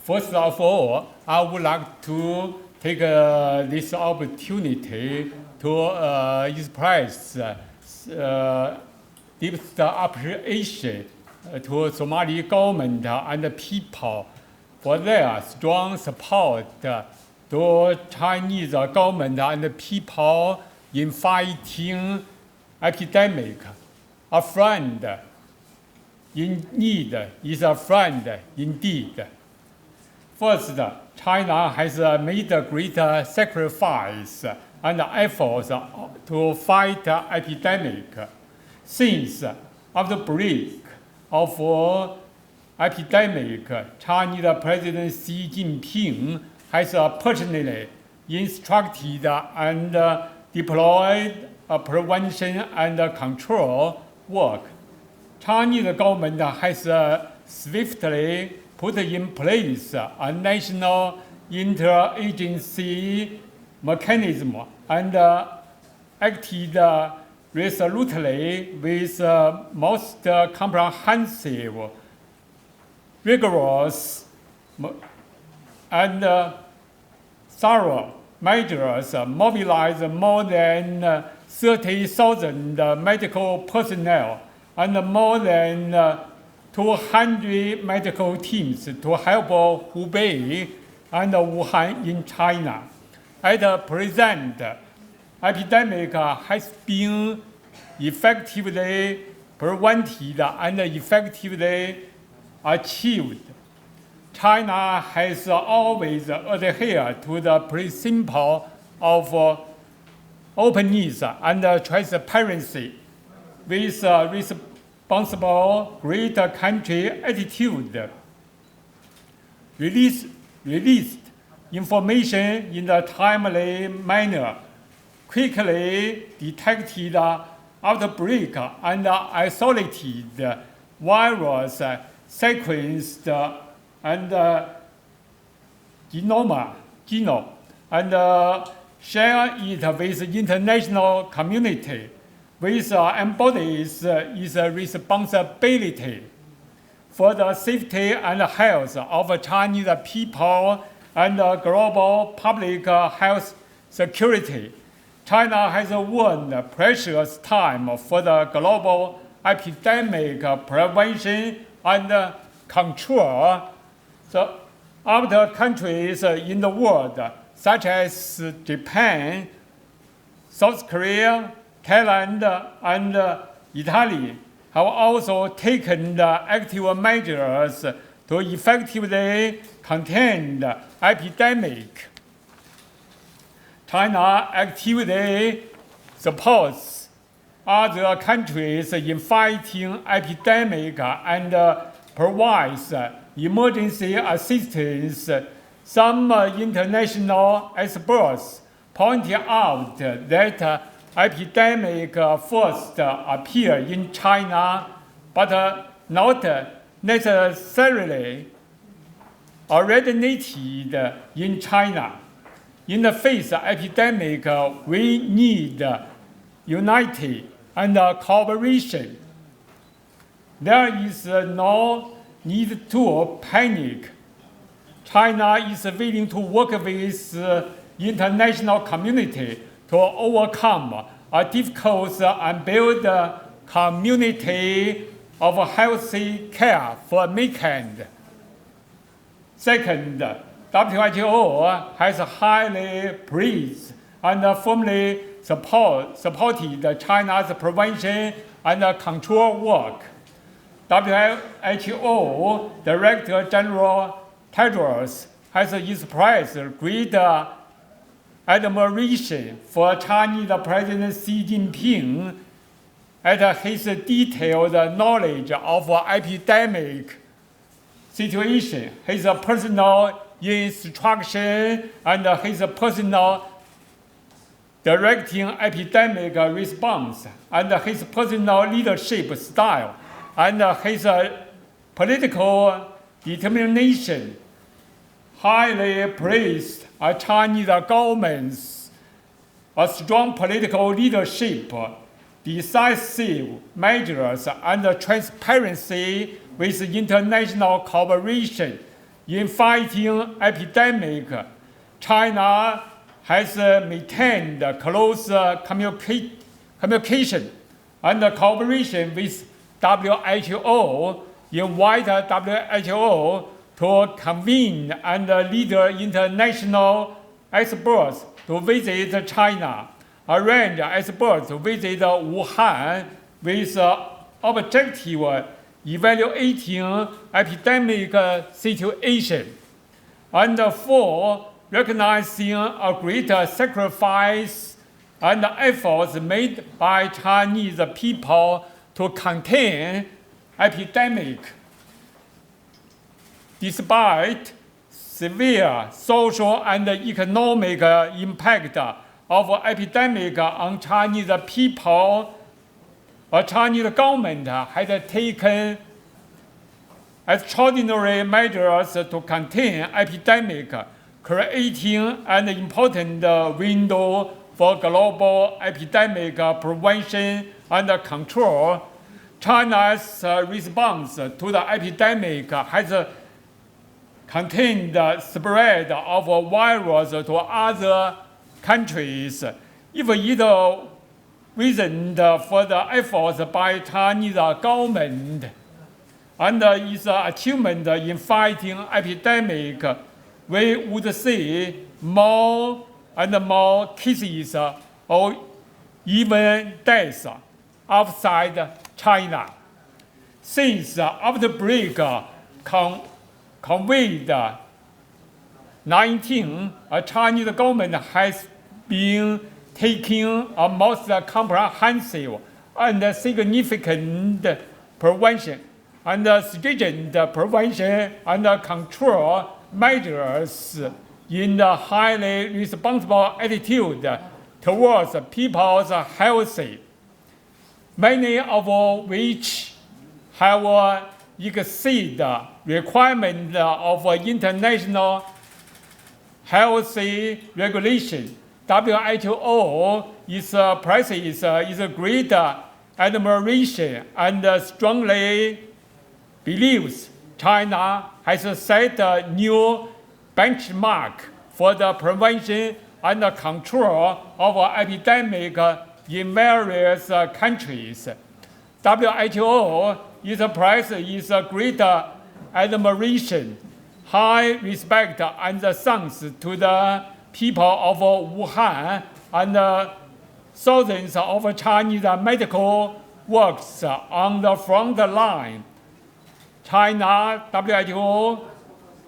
First of all, I would like to take this opportunity to express deepest appreciation to Somali government and the people for their strong support to Chinese government and the people in fighting epidemic. A friend in need is a friend indeed. First, China has made a great sacrifice and efforts to fight the epidemic. Since outbreak of epidemic, Chinese President Xi Jinping has personally instructed and deployed prevention and control work. Chinese government has swiftly put in place a national interagency mechanism and acted resolutely with most comprehensive, rigorous, and thorough measures, mobilized more than 30,000 medical personnel and more than 200 medical teams to help Hubei and Wuhan in China. At present, epidemic has been effectively prevented and effectively achieved. China has always adhered to the principle of openness and transparency with responsible great country attitude. Released information in a timely manner, quickly detected outbreak and isolated virus sequenced and genome and share it with the international community, which embodies its responsibility for the safety and health of Chinese people and global public health security. China has won precious time for the global epidemic prevention and control. So other countries in the world, such as Japan, South Korea, Thailand, and Italy, have also taken active measures to effectively contain the epidemic. China actively supports other countries in fighting epidemic and provides emergency assistance. Some international experts point out that epidemic first appeared in China, but not necessarily originated in China. In the face of epidemic, we need unity and cooperation. There is no need to panic. China is willing to work with the international community to overcome a difficult and build a community of healthy care for mankind. Second, WHO has highly praised and firmly supported China's prevention and control work. WHO Director General Tedros has expressed great admiration for Chinese President Xi Jinping at his detailed knowledge of epidemic situation, his personal instruction, and his personal directing epidemic response, and his personal leadership style, and his political determination. Highly praised Chinese government's strong political leadership, decisive measures, and transparency with international cooperation. in fighting epidemic, China has maintained close communication and cooperation with WHO, invite WHO to convene and lead international experts to visit China, arrange experts to visit Wuhan with objective evaluating epidemic situation, and 4, recognizing a great sacrifice and efforts made by Chinese people to contain epidemic. Despite severe social and economic impact of epidemic on Chinese people, the Chinese government has taken extraordinary measures to contain epidemic, creating an important window for global epidemic prevention and control. China's response to the epidemic has contained the spread of a virus to other countries. Even it wasn't for the efforts by Chinese government and its achievement in fighting epidemic, we would see more and more cases or even deaths outside China. Since the outbreak COVID-19, the Chinese government has been taking a most comprehensive and significant prevention and stringent prevention and control measures in a highly responsible attitude towards people's health, many of which have exceeded requirements of international health regulation. WHO expresses great admiration and strongly believes China has set a new benchmark for the prevention and control of epidemic in various countries. WHO expresses great admiration, high respect, and thanks to the people of Wuhan and thousands of Chinese medical workers on the front line. China WHO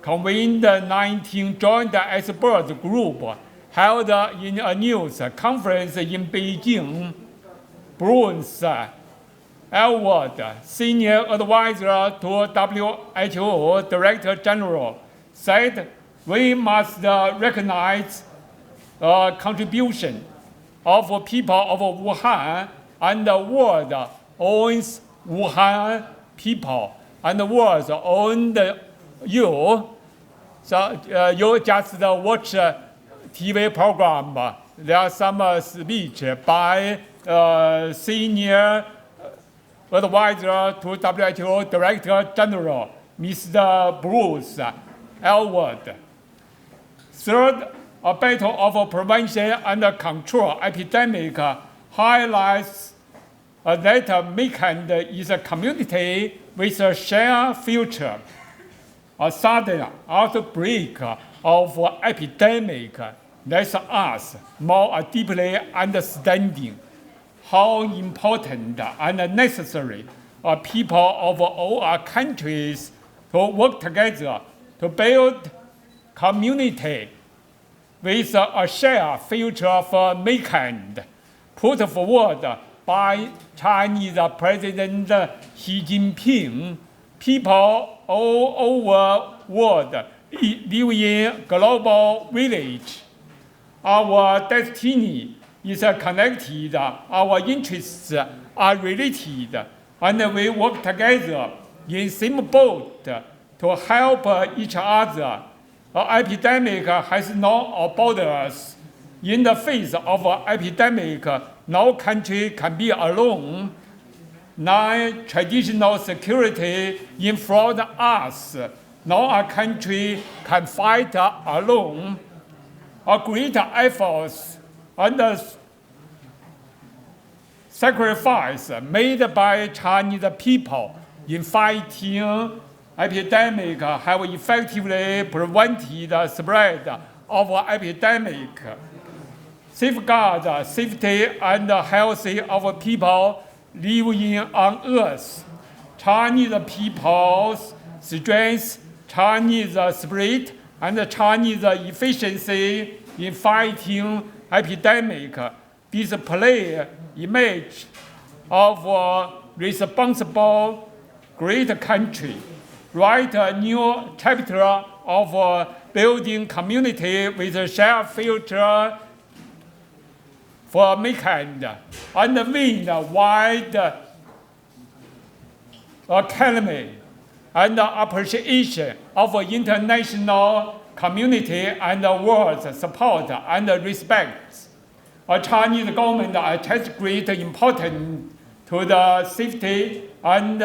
convened 19 joint experts group held in a news conference in Beijing. Bruce Elwood, senior advisor to WHO Director General, said we must recognize the contribution of people of Wuhan, and the world owns Wuhan people, and the world owns you. So you just watch TV program. There are some speech by senior advisor to WHO Director General, Mr. Bruce Elwood. Third, a battle of prevention and control epidemic highlights that mankind is a community with a shared future. A sudden outbreak of epidemic lets us more deeply understanding how important and necessary people of all our countries to work together to build community with a shared future for mankind, put forward by Chinese President Xi Jinping. People all over the world live in global village. Our destiny is connected, our interests are related, and we work together in same boat to help each other. An epidemic has no borders. In the face of an epidemic, no country can be alone. Non-traditional security informed us no a country can fight alone. A great efforts and sacrifice made by Chinese people in fighting epidemic have effectively prevented the spread of epidemic, safeguard the safety and health of people living on Earth. Chinese people's strength, Chinese spirit, and Chinese efficiency in fighting epidemic display image of a responsible great country. Write a new chapter of building community with a shared future for mankind and win a wide academy and appreciation of international community and world support and respect. A Chinese government attaches great importance to the safety and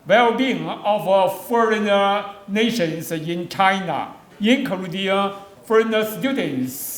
well-being of foreign nations in China, including foreign students.